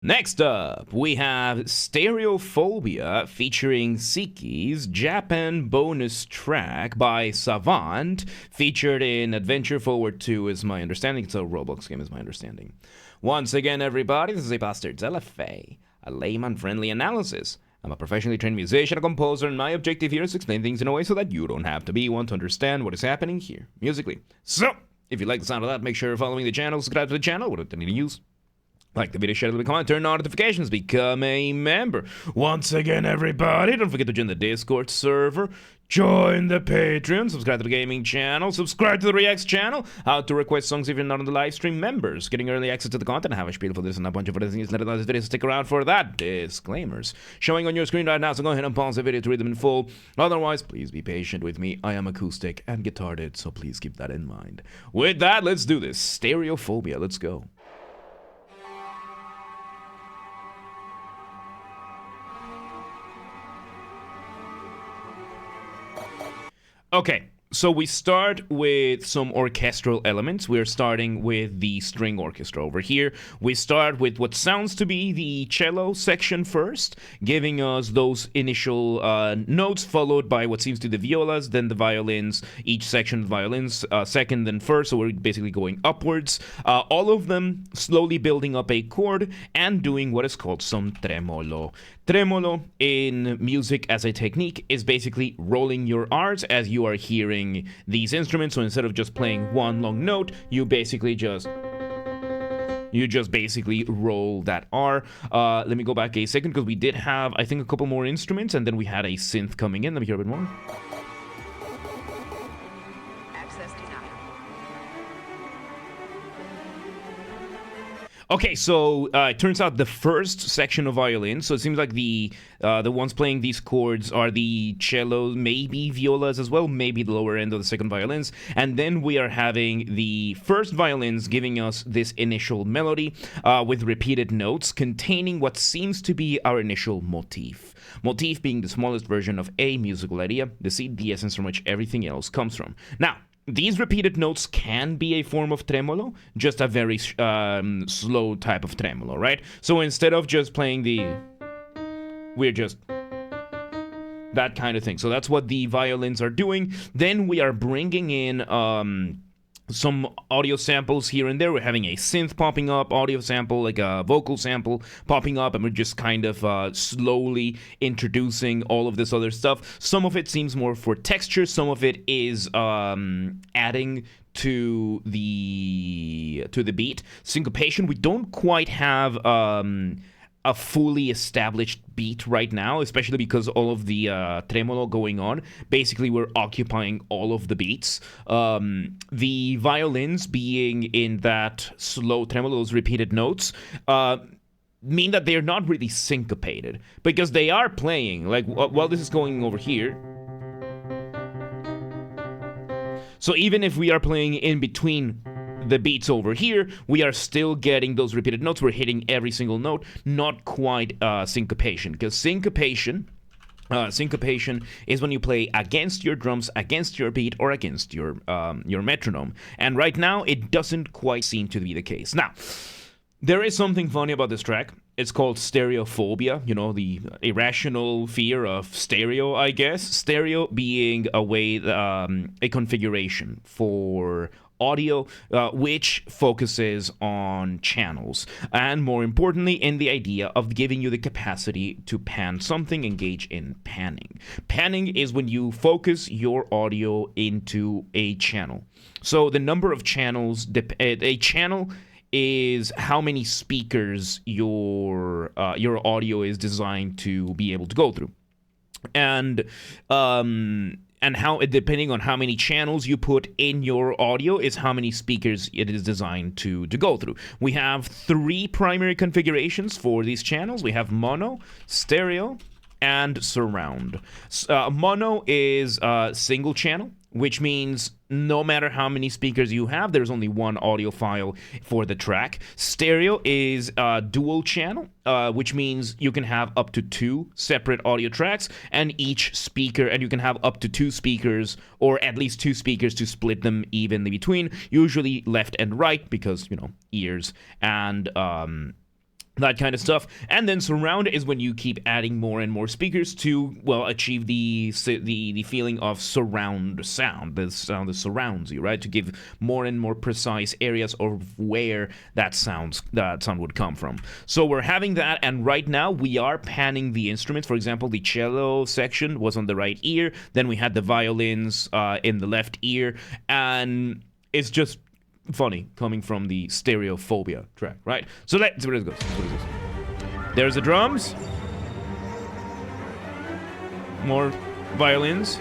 Next up, we have Stereophobia featuring Siki's Japan bonus track by Savant, featured in Adventure Forward 2 is my understanding. It's a Roblox game is my understanding. Once again, everybody, this is a Basterd's LFA, a layman-friendly analysis. I'm a professionally trained musician, a composer, and my objective here is to explain things in a way so that you don't have to be one to understand what is happening here, musically. So, if you like the sound of that, make sure you're following the channel, subscribe to the channel, what do you need to use? Like the video, share the comment, turn on notifications, become a member. Once again, everybody, don't forget to join the Discord server, join the Patreon, subscribe to the gaming channel, subscribe to the Reacts channel, how to request songs if you're not on the live stream, members, getting early access to the content, have a spiel for this and a bunch of other things. Let this video stick around for that. Disclaimers showing on your screen right now, so go ahead and pause the video to read them in full. Otherwise, please be patient with me. I am acoustic and guitarded, so please keep that in mind. With that, let's do this. Stereophobia, let's go. Okay, so we start with some orchestral elements. We're starting with the string orchestra over here. We start with what sounds to be the cello section first, giving us those initial notes, followed by what seems to be the violas, then the violins, each section of violins, second and first, so we're basically going upwards. All of them slowly building up a chord and doing what is called some tremolo. Tremolo in music as a technique is basically rolling your R's as you are hearing these instruments. So instead of just playing one long note, you just basically roll that R. Let me go back a second because we did have, I think, a couple more instruments, and then we had a synth coming in. Let me hear a bit more. Okay, so it turns out the first section of violin, so it seems like the ones playing these chords are the cellos, maybe violas as well, maybe the lower end of the second violins, and then we are having the first violins giving us this initial melody with repeated notes containing what seems to be our initial motif. Motif being the smallest version of a musical idea, the seed, the essence from which everything else comes from. Now, these repeated notes can be a form of tremolo, just a very slow type of tremolo, right? So instead of just playing we're just that kind of thing. So that's what the violins are doing. Then we are bringing in some audio samples here and there. We're having a synth popping up, audio sample, like a vocal sample popping up, and we're just kind of slowly introducing all of this other stuff. Some of it seems more for texture, some of it is adding to the beat. Syncopation, we don't quite have a fully established beat right now, especially because all of the tremolo going on. Basically, we're occupying all of the beats. The violins being in that slow tremolo, those repeated notes, mean that they're not really syncopated, because they are playing, like, while this is going over here. So even if we are playing in between the beats over here, we are still getting those repeated notes. We're hitting every single note, not quite syncopation, because syncopation is when you play against your drums, against your beat, or against your metronome. And right now, it doesn't quite seem to be the case. Now, there is something funny about this track. It's called Stereophobia, you know, the irrational fear of stereo, I guess. Stereo being a configuration for audio, which focuses on channels, and more importantly, in the idea of giving you the capacity to pan something, engage in panning. Panning is when you focus your audio into a channel. So the number of channels, a channel is how many speakers your audio is designed to be able to go through, and how, depending on how many channels you put in your audio, is how many speakers it is designed to go through. We have three primary configurations for these channels. We have mono, stereo, and surround. Mono is a single channel, which means no matter how many speakers you have, there's only one audio file for the track. Stereo is a dual channel, which means you can have up to two separate audio tracks, and each speaker, and you can have up to two speakers, or at least two speakers to split them evenly between, usually left and right, because, you know, ears, and that kind of stuff. And then surround is when you keep adding more and more speakers to, well, achieve the feeling of surround sound, the sound that surrounds you, right? To give more and more precise areas of where that sound would come from. So we're having that, and right now we are panning the instruments. For example, the cello section was on the right ear, then we had the violins in the left ear, and it's just funny coming from the Stereophobia track, right? So let's see where it goes. There's the drums. More violins.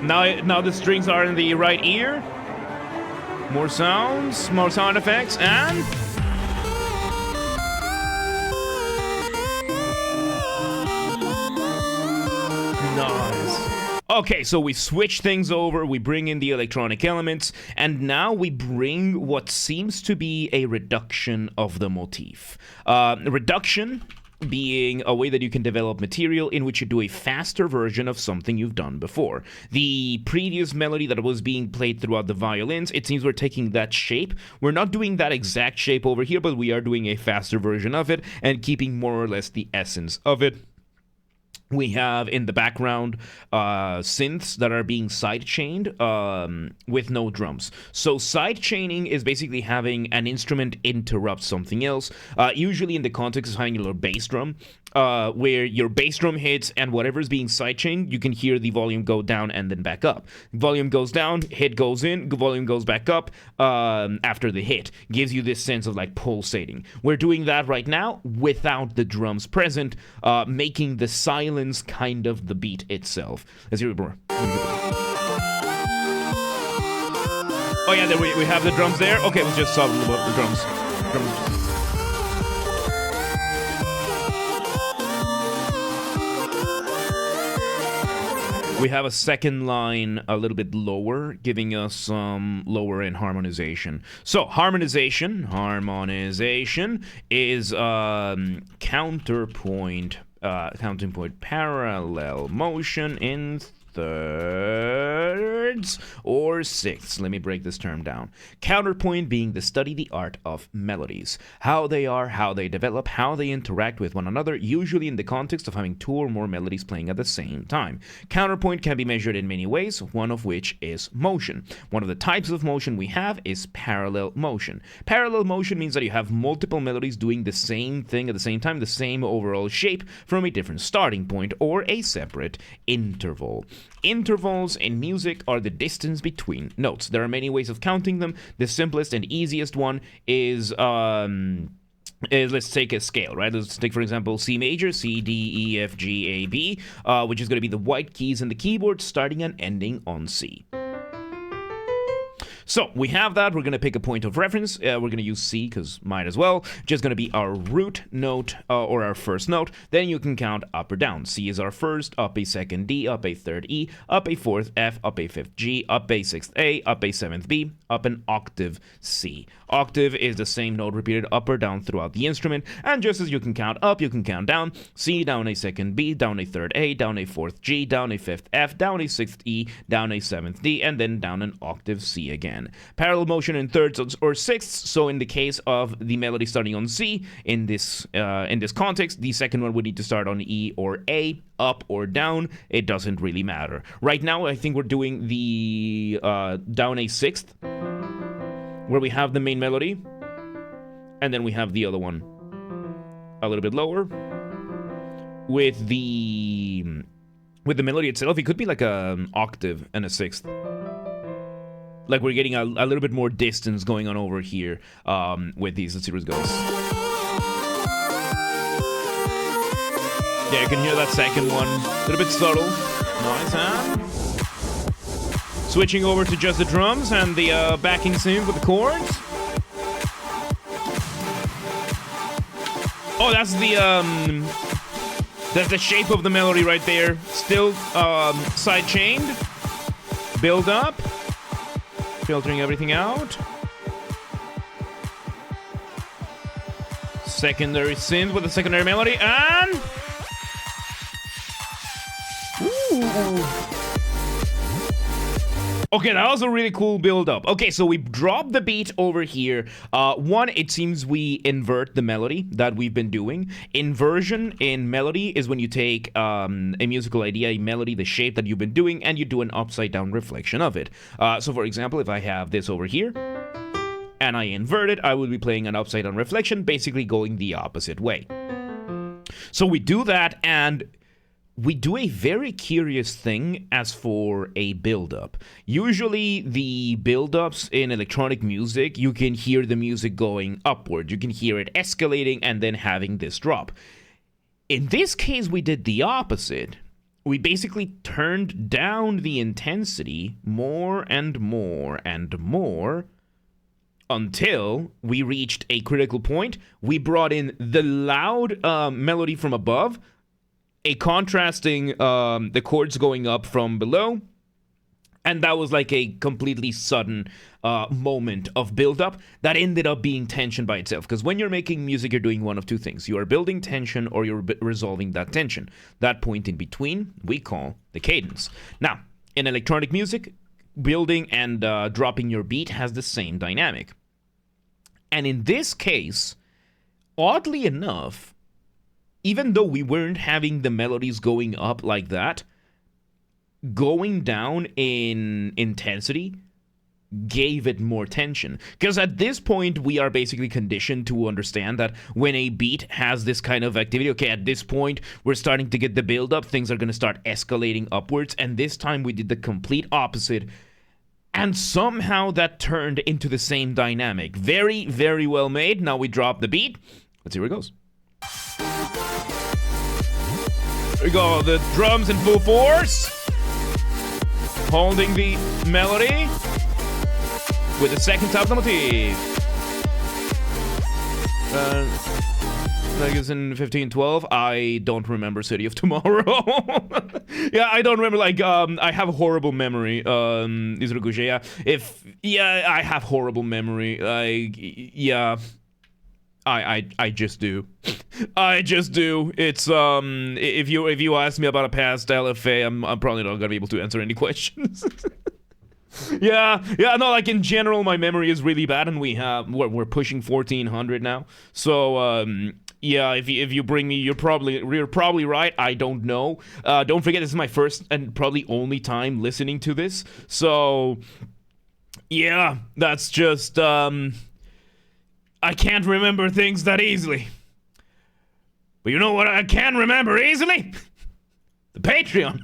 Now the strings are in the right ear. More sounds, more sound effects, and nice. Okay, so we switch things over, we bring in the electronic elements, and now we bring what seems to be a reduction of the motif. Reduction being a way that you can develop material in which you do a faster version of something you've done before. The previous melody that was being played throughout the violins, it seems we're taking that shape. We're not doing that exact shape over here, but we are doing a faster version of it and keeping more or less the essence of it. We have in the background synths that are being sidechained with no drums. So sidechaining is basically having an instrument interrupt something else, usually in the context of having a little bass drum, where your bass drum hits and whatever's being sidechained, you can hear the volume go down and then back up. Volume goes down, hit goes in, volume goes back up after the hit. Gives you this sense of like pulsating. We're doing that right now without the drums present, making the silence kind of the beat itself. Let's hear it more. Oh yeah, there we have the drums there. Okay, we'll just talk about the drums. We have a second line a little bit lower, giving us some lower in harmonization. So harmonization is counterpoint parallel motion in thirds or sixths. Let me break this term down. Counterpoint being the study, the art of melodies. How they are, how they develop, how they interact with one another, usually in the context of having two or more melodies playing at the same time. Counterpoint can be measured in many ways, one of which is motion. One of the types of motion we have is parallel motion. Parallel motion means that you have multiple melodies doing the same thing at the same time, the same overall shape from a different starting point or a separate interval. Intervals in music are the distance between notes. There are many ways of counting them. The simplest and easiest one is let's take a scale, right? Let's take, for example, C major, C, D, E, F, G, A, B, which is going to be the white keys in the keyboard starting and ending on C. So we have that. We're going to pick a point of reference. We're going to use C because might as well. Just going to be our root note or our first note. Then you can count up or down. C is our first, up a second D, up a third E, up a fourth F, up a fifth G, up a sixth A, up a seventh B, up an octave C. Octave is the same note repeated up or down throughout the instrument. And just as you can count up, you can count down. C, down a second B, down a third A, down a fourth G, down a fifth F, down a sixth E, down a seventh D, and then down an octave C again. Parallel motion in thirds or sixths. So in the case of the melody starting on C, in this context, the second one would need to start on E or A, up or down. It doesn't really matter. Right now, I think we're doing the down a sixth, where we have the main melody, and then we have the other one a little bit lower with the melody itself. It could be like an octave and a sixth. Like we're getting a little bit more distance going on over here with these. Let's see where it goes. Yeah, you can hear that second one. A little bit subtle. Nice, huh? Switching over to just the drums and the backing synth with the chords. Oh, that's the shape of the melody right there. Still side chained. Build up. Filtering everything out. Secondary synth with a secondary melody, and ooh. Okay, that was a really cool build-up. Okay, so we drop the beat over here. One, it seems we invert the melody that we've been doing. Inversion in melody is when you take a musical idea, a melody, the shape that you've been doing, and you do an upside-down reflection of it. So for example, if I have this over here, and I invert it, I will be playing an upside-down reflection, basically going the opposite way. So we do that, and we do a very curious thing as for a build-up. Usually the build-ups in electronic music, you can hear the music going upward. You can hear it escalating and then having this drop. In this case, we did the opposite. We basically turned down the intensity more and more and more until we reached a critical point. We brought in the loud melody from above, a contrasting the chords going up from below, and that was like a completely sudden moment of build-up that ended up being tension by itself. Because when you're making music, you're doing one of two things. You are building tension or you're resolving that tension. That point in between we call the cadence. Now, in electronic music, building and dropping your beat has the same dynamic. And in this case, oddly enough, even though we weren't having the melodies going up like that, going down in intensity gave it more tension. Because at this point, we are basically conditioned to understand that when a beat has this kind of activity, okay, at this point, we're starting to get the build-up, things are going to start escalating upwards, and this time we did the complete opposite, and somehow that turned into the same dynamic. Very, very well made. Now we drop the beat. Let's see where it goes. Here we go, the drums in full force, holding the melody with the second top of the motif. I guess in 1512, I don't remember City of Tomorrow. Yeah, I don't remember, like, I have a horrible memory, I have horrible memory, I just do. I just do. It's if you ask me about a past LFA, I'm probably not gonna be able to answer any questions. yeah, no, like in general, my memory is really bad, and we're pushing 1400 now. So yeah, if you bring me, you're probably right. I don't know. Don't forget, this is my first and probably only time listening to this. So yeah, that's just I can't remember things that easily. But you know what I can remember easily? The Patreon.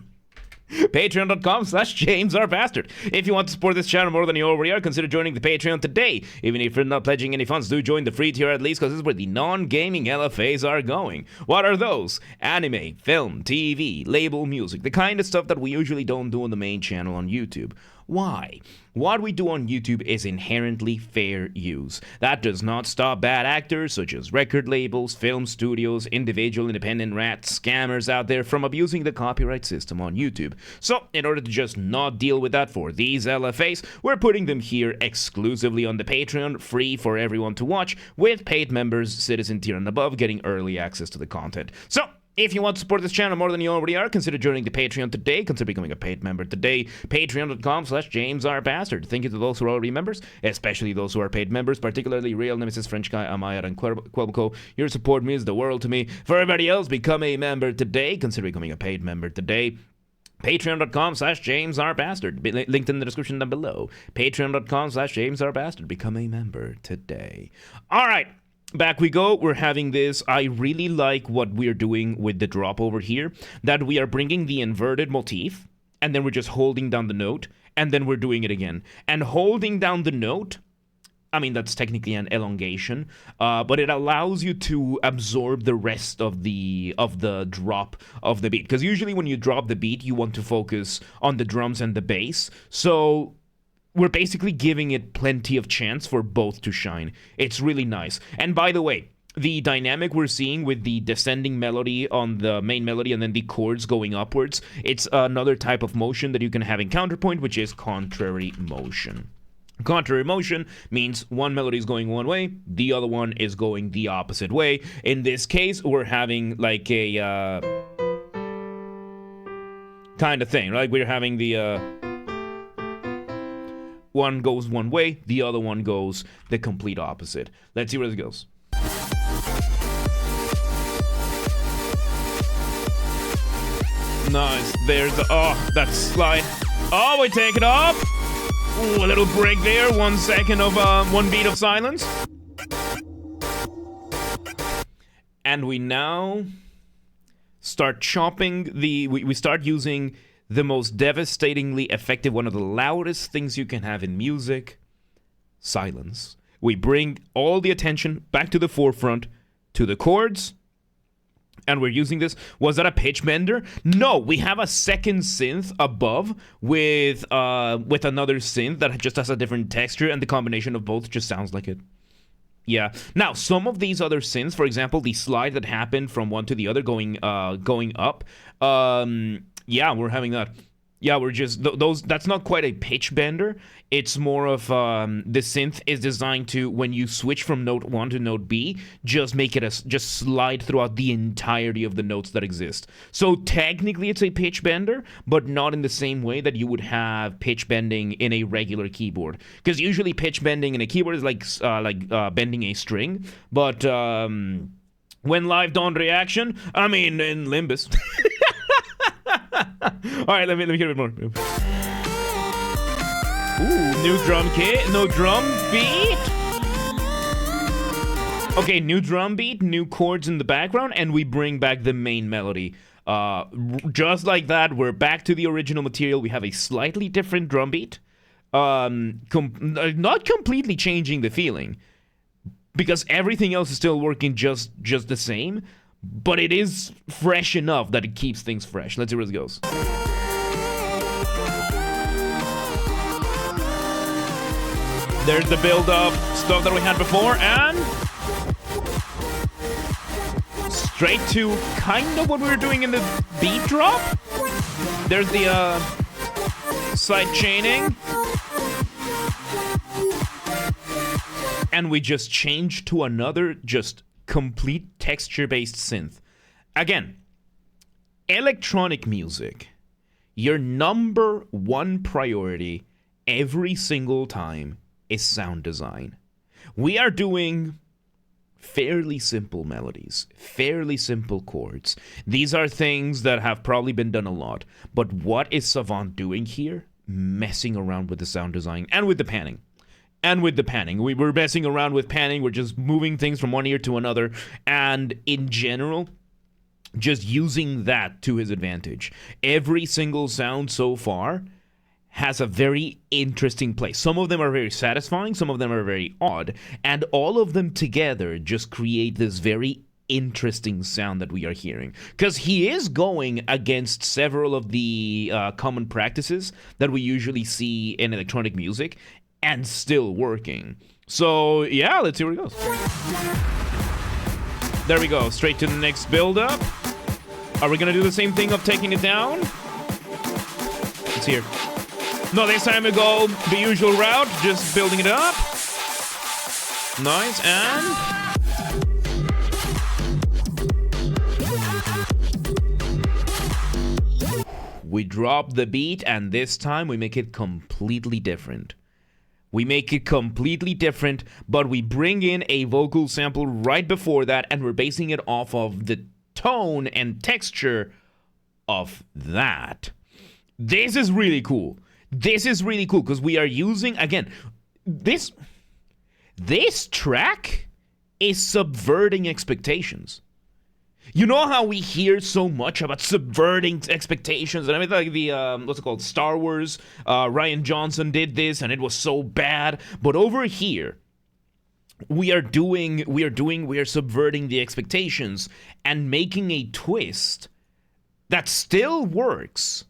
Patreon.com/JamesRBasterd. If you want to support this channel more than you already are, consider joining the Patreon today. Even if you're not pledging any funds, do join the free tier at least, because this is where the non-gaming LFAs are going. What are those? Anime, film, TV, label, music, the kind of stuff that we usually don't do on the main channel on YouTube. Why? What we do on YouTube is inherently fair use. That does not stop bad actors such as record labels, film studios, individual independent rats, scammers out there from abusing the copyright system on YouTube. So, in order to just not deal with that for these LFAs, we're putting them here exclusively on the Patreon, free for everyone to watch, with paid members, citizen tier and above, getting early access to the content. So, if you want to support this channel more than you already are, consider joining the Patreon today. Consider becoming a paid member today. Patreon.com/JamesRBasterd. Thank you to those who are already members, especially those who are paid members, particularly Real Nemesis, French Guy, Amaya, and Quelco. Your support means the world to me. For everybody else, become a member today. Consider becoming a paid member today. Patreon.com/JamesRBasterd. Linked in the description down below. Patreon.com/JamesRBasterd. Become a member today. All right. Back we go. We're having this. I really like what we're doing with the drop over here, that we are bringing the inverted motif, and then we're just holding down the note, and then we're doing it again. And holding down the note, I mean, that's technically an elongation, but it allows you to absorb the rest of the drop of the beat. Because usually when you drop the beat, you want to focus on the drums and the bass. So we're basically giving it plenty of chance for both to shine. It's really nice. And by the way, the dynamic we're seeing with the descending melody on the main melody and then the chords going upwards, it's another type of motion that you can have in counterpoint, which is contrary motion. Contrary motion means one melody is going one way, the other one is going the opposite way. In this case, we're having like a kind of thing, right? We're having the one goes one way, the other one goes the complete opposite. Let's see where this goes. Nice. There's the... Oh, that slide. Oh, we take it off. Ooh, a little break there. 1 second of... 1 beat of silence. And we now start chopping the... We start using the most devastatingly effective, one of the loudest things you can have in music. Silence. We bring all the attention back to the forefront, to the chords. And we're using this. Was that a pitch bender? No, we have a second synth above with another synth that just has a different texture, and the combination of both just sounds like it. Yeah. Now, some of these other synths, for example, the slide that happened from one to the other going up. Yeah, we're having that. Yeah, we're just those. That's not quite a pitch bender. It's more of the synth is designed to, when you switch from note 1 to note B, just make it just slide throughout the entirety of the notes that exist. So technically, it's a pitch bender, but not in the same way that you would have pitch bending in a regular keyboard. Because usually, pitch bending in a keyboard is like bending a string. But when live dawn reaction, I mean in Limbus. All right, let me hear a bit more. Ooh, new drum kit, no drum beat. Okay, new drum beat, new chords in the background, and we bring back the main melody. Just like that, we're back to the original material. We have a slightly different drum beat. Not completely changing the feeling, because everything else is still working just the same. But it is fresh enough that it keeps things fresh. Let's see where this goes. There's the build-up stuff that we had before, and straight to kind of what we were doing in the beat drop. There's the side chaining. And we just changed to another just complete texture-based synth. Again, electronic music, your number one priority every single time is sound design. We are doing fairly simple melodies, fairly simple chords. These are things that have probably been done a lot. But what is Savant doing here? Messing around with the sound design and with the panning. We were messing around with panning. We're just moving things from one ear to another. And in general, just using that to his advantage. Every single sound so far has a very interesting place. Some of them are very satisfying. Some of them are very odd. And all of them together just create this very interesting sound that we are hearing. Because he is going against several of the common practices that we usually see in electronic music. And still working. So, yeah, let's see where it goes. There we go. Straight to the next build-up. Are we going to do the same thing of taking it down? It's here. No, this time we go the usual route. Just building it up. Nice, and... we drop the beat, and this time we make it completely different. We make it completely different, but we bring in a vocal sample right before that, and we're basing it off of the tone and texture of that. This is really cool. This is really cool, because we are using, again, this track is subverting expectations. You know how we hear so much about subverting expectations and everything, like the, what's it called, Star Wars, Rian Johnson did this and it was so bad. But over here, we are subverting the expectations and making a twist that still works,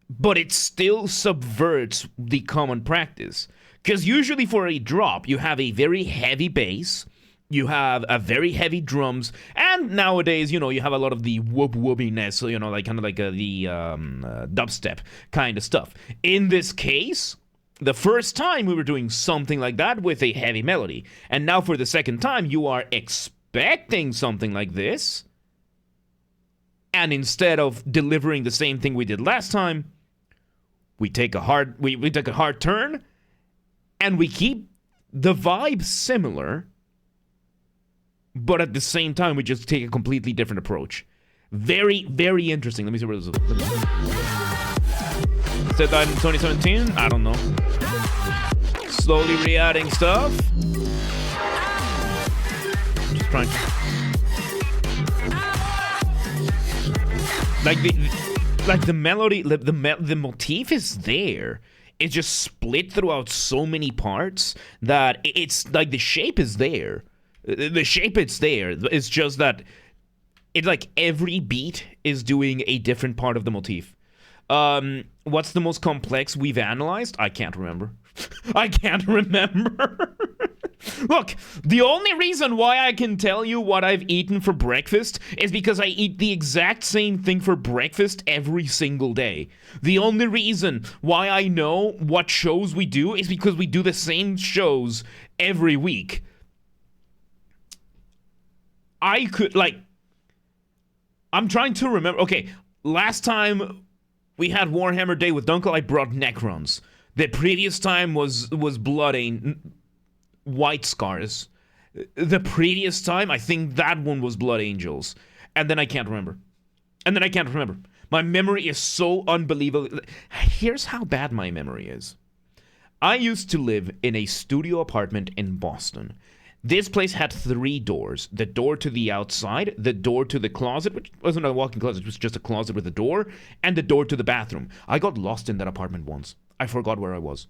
but it still subverts the common practice. Because usually for a drop, you have a very heavy bass, you have a very heavy drums, and nowadays, you have a lot of the whoop-whoopiness, like kind of like the dubstep kind of stuff. In this case, the first time we were doing something like that with a heavy melody, and now for the second time, you are expecting something like this, and instead of delivering the same thing we did last time, we take a hard turn, and we keep the vibe similar, but at the same time, we just take a completely different approach. Very, very interesting. Let me see where this is. Said that in 2017? I don't know. Slowly re-adding stuff. Just trying to... Like the melody, the motif is there. It's just split throughout so many parts that it's like the shape is there. The shape it's there. It's just that it's like every beat is doing a different part of the motif. What's the most complex we've analyzed? I can't remember. I can't remember. Look, the only reason why I can tell you what I've eaten for breakfast is because I eat the exact same thing for breakfast every single day. The only reason why I know what shows we do is because we do the same shows every week. I could, like... I'm trying to remember... Okay, last time we had Warhammer Day with Dunkel, I brought Necrons. The previous time was Blood White Scars. The previous time, I think that one was Blood Angels. And then I can't remember. My memory is so unbelievable. Here's how bad my memory is. I used to live in a studio apartment in Boston. This place had 3 doors. The door to the outside, the door to the closet, which wasn't a walk-in closet, it was just a closet with a door, and the door to the bathroom. I got lost in that apartment once. I forgot where I was.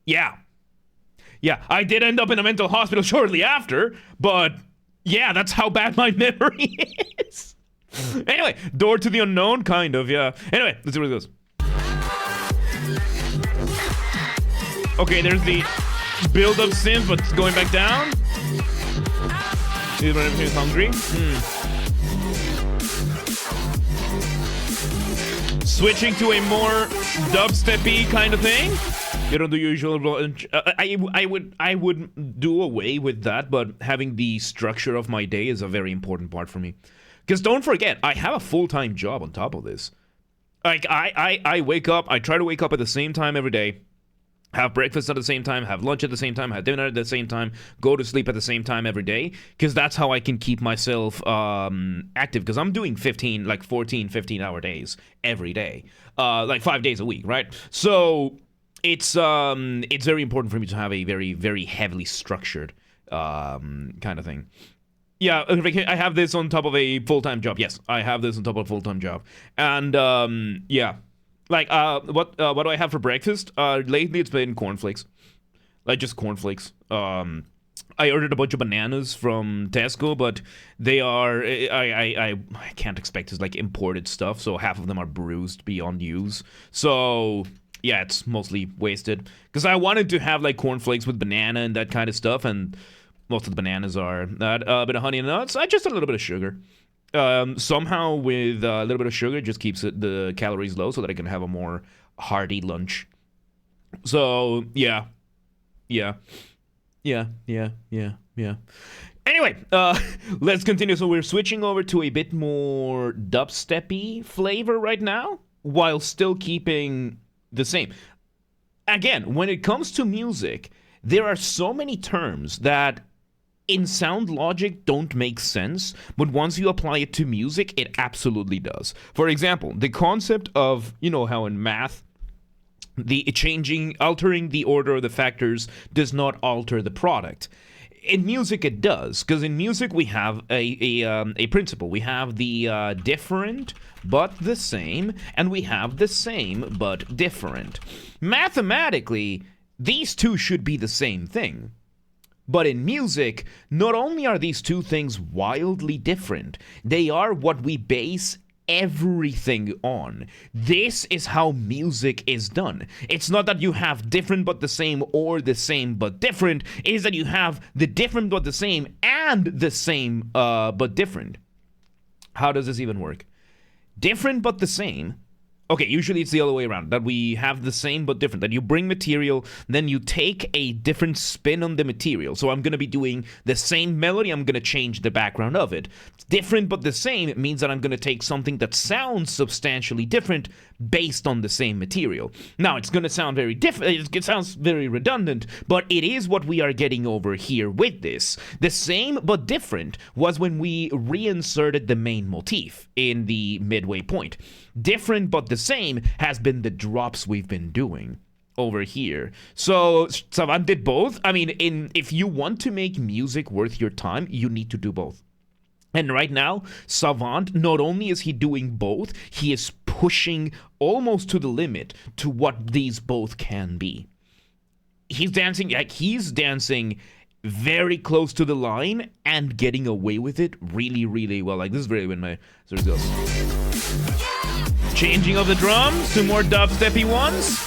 Yeah, I did end up in a mental hospital shortly after, but yeah, that's how bad my memory is. Anyway, door to the unknown, kind of, yeah. Anyway, let's see where it goes. Okay, there's the build-up synth, but it's going back down. When everything's hungry. Switching to a more dubstep-y kind of thing. You don't do usual. I would do away with that, but having the structure of my day is a very important part for me. Because don't forget, I have a full-time job on top of this. Like I wake up. I try to wake up at the same time every day. Have breakfast at the same time, have lunch at the same time, have dinner at the same time, go to sleep at the same time every day, because that's how I can keep myself active, because I'm doing 14, 15-hour days every day, like 5 days a week, right? So it's very important for me to have a very, very heavily structured kind of thing. Yeah, I have this on top of a full-time job. Yes, I have this on top of a full-time job. And, yeah. Like, what do I have for breakfast? Lately it's been cornflakes. Like, just cornflakes. I ordered a bunch of bananas from Tesco, but they are... I can't expect it's, like, imported stuff, so half of them are bruised beyond use. So, yeah, it's mostly wasted. Because I wanted to have, like, cornflakes with banana and that kind of stuff, and most of the bananas are that. A bit of honey and nuts. I just a little bit of sugar. Somehow with a little bit of sugar, it just keeps the calories low so that I can have a more hearty lunch. So, yeah. Anyway, let's continue. So we're switching over to a bit more dubstep-y flavor right now, while still keeping the same. Again, when it comes to music, there are so many terms that in sound logic don't make sense, but once you apply it to music, it absolutely does. For example, the concept of, you know how in math, altering the order of the factors does not alter the product. In music, it does, because in music we have a principle. We have the different but the same, and we have the same but different. Mathematically, these two should be the same thing. But in music, not only are these two things wildly different, they are what we base everything on. This is how music is done. It's not that you have different but the same or the same but different. It is that you have the different but the same and the same but different. How does this even work? Different but the same Okay, usually it's the other way around, that we have the same but different, that you bring material, then you take a different spin on the material. So I'm going to be doing the same melody, I'm going to change the background of it. Different but the same, it means that I'm going to take something that sounds substantially different based on the same material. Now, it's going to sound very different, it sounds very redundant, but it is what we are getting over here with this. The same but different was when we reinserted the main motif in the midway point. Different but the same has been the drops we've been doing over here. So Savant did both. I mean, if you want to make music worth your time, you need to do both. And right now, Savant, not only is he doing both, he is pushing almost to the limit to what these both can be. He's dancing very close to the line and getting away with it really, really well. Like, this is really when my sort of goes. Changing of the drums to more dubsteppy ones.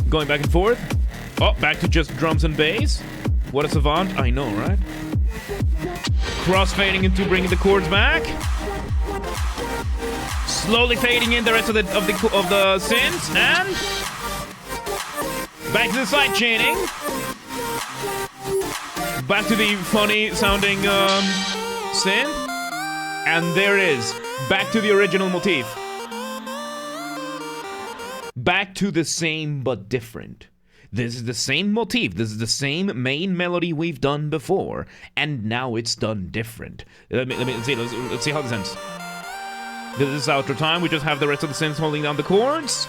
Going back and forth. Oh, back to just drums and bass. What a Savant, I know, right? Cross-fading into bringing the chords back. Slowly fading in the rest of the synths, and back to the side chaining. Back to the funny sounding synth. And there it is. Back to the original motif. Back to the same but different. This is the same motif. This is the same main melody we've done before, and now it's done different. Let me see. Let's see how this ends. This is outro time. We just have the rest of the synths holding down the chords.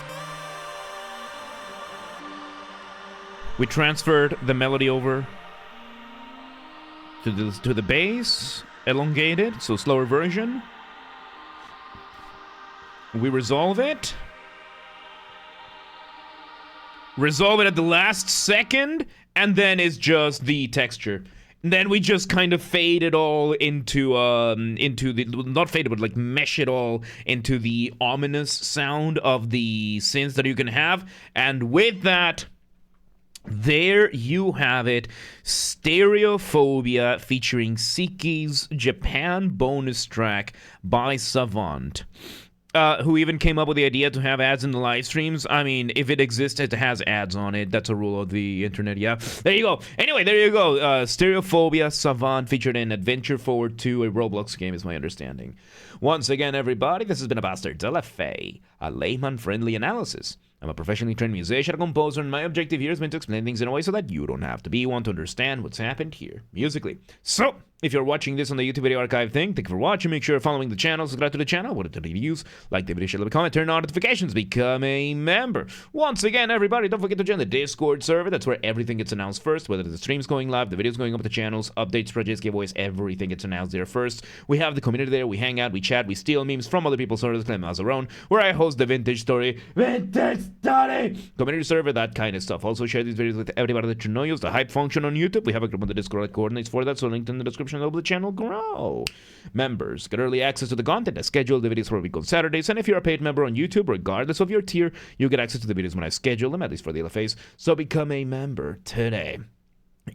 We transferred the melody over to the bass, elongated, so slower version. We resolve it. Resolve it at the last second, and then it's just the texture. And then we just kind of fade it all into the, not fade it, but like mesh it all into the ominous sound of the synths that you can have. And with that, there you have it. Stereophobia featuring Siki's Japan bonus track by Savant. Who even came up with the idea to have ads in the live streams. I mean, if it exists, it has ads on it. That's a rule of the internet, yeah. There you go. Anyway, there you go. Stereophobia, Savant, featured in Adventure Forward 2, a Roblox game, is my understanding. Once again, everybody, this has been a Basterd's LFA, a layman-friendly analysis. I'm a professionally trained musician, a composer, and my objective here has been to explain things in a way so that you don't have to be one to understand what's happened here, musically. So, if you're watching this on the YouTube video archive thing, thank you for watching. Make sure you're following the channel, subscribe to the channel, what are the reviews, like the video, share, leave a comment, turn on notifications, become a member. Once again, everybody, don't forget to join the Discord server. That's where everything gets announced first, whether the stream's going live, the videos going up, the channels, updates, projects, giveaways, everything gets announced there first. We have the community there, we hang out, we chat, we steal memes from other people's servers, claim as our own, where I host the Vintage Story community server, that kind of stuff. Also share these videos with everybody that you know. Use the hype function on YouTube. We have a group on the Discord that coordinates for that, so linked in the description. Help the channel grow. Members get early access to the content. I schedule the videos for a week on Saturdays, and if you're a paid member on YouTube, regardless of your tier, you get access to the videos when I schedule them, at least for the LFAs. So become a member today.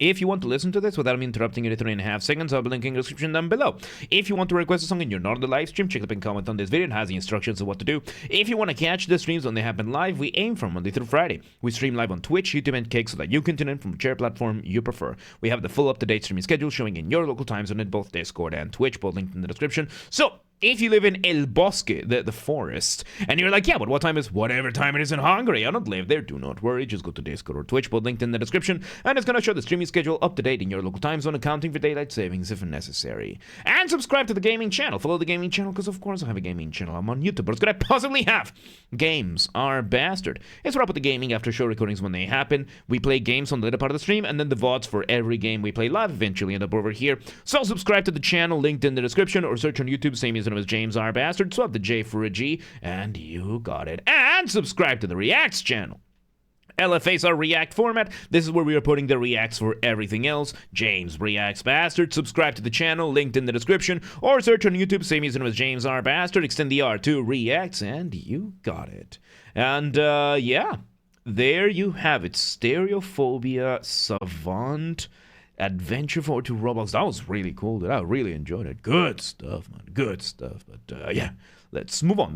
If you want to listen to this without me interrupting you in 3.5 seconds, I'll be linking in the description down below. If you want to request a song and you're not on the live stream, check the pinned comment on this video. It has the instructions of what to do. If you want to catch the streams when they happen live, we aim from Monday through Friday. We stream live on Twitch, YouTube, and Kick so that you can tune in from whichever platform you prefer. We have the full up-to-date streaming schedule showing in your local time zone at both Discord and Twitch, both linked in the description. So, if you live in El Bosque, the forest, and you're like, yeah, but what time is whatever time it is in Hungary? I don't live there. Do not worry. Just go to Discord or Twitch, both linked in the description, and it's going to show the streaming schedule up to date in your local time zone, accounting for daylight savings if necessary. And subscribe to the gaming channel. Follow the gaming channel, because of course I have a gaming channel. I'm on YouTube, but it's going to possibly have Games Are Bastard. It's where I put the gaming after show recordings when they happen. We play games on the later part of the stream, and then the VODs for every game we play live eventually end up over here. So subscribe to the channel, linked in the description, or search on YouTube, same username as James R. Basterd, swap the J for a G, and you got it. And subscribe to the Reacts channel. LFAs are React format. This is where we are putting the reacts for everything else. James Reacts Bastard. Subscribe to the channel, linked in the description, or search on YouTube, same username as James R. Bastard. Extend the R to Reacts, and you got it. And yeah, there you have it. Stereophobia, Savant, Adventure Forward to Roblox. That was really cool, dude. I really enjoyed it. Good stuff, man. Good stuff. But yeah, let's move on.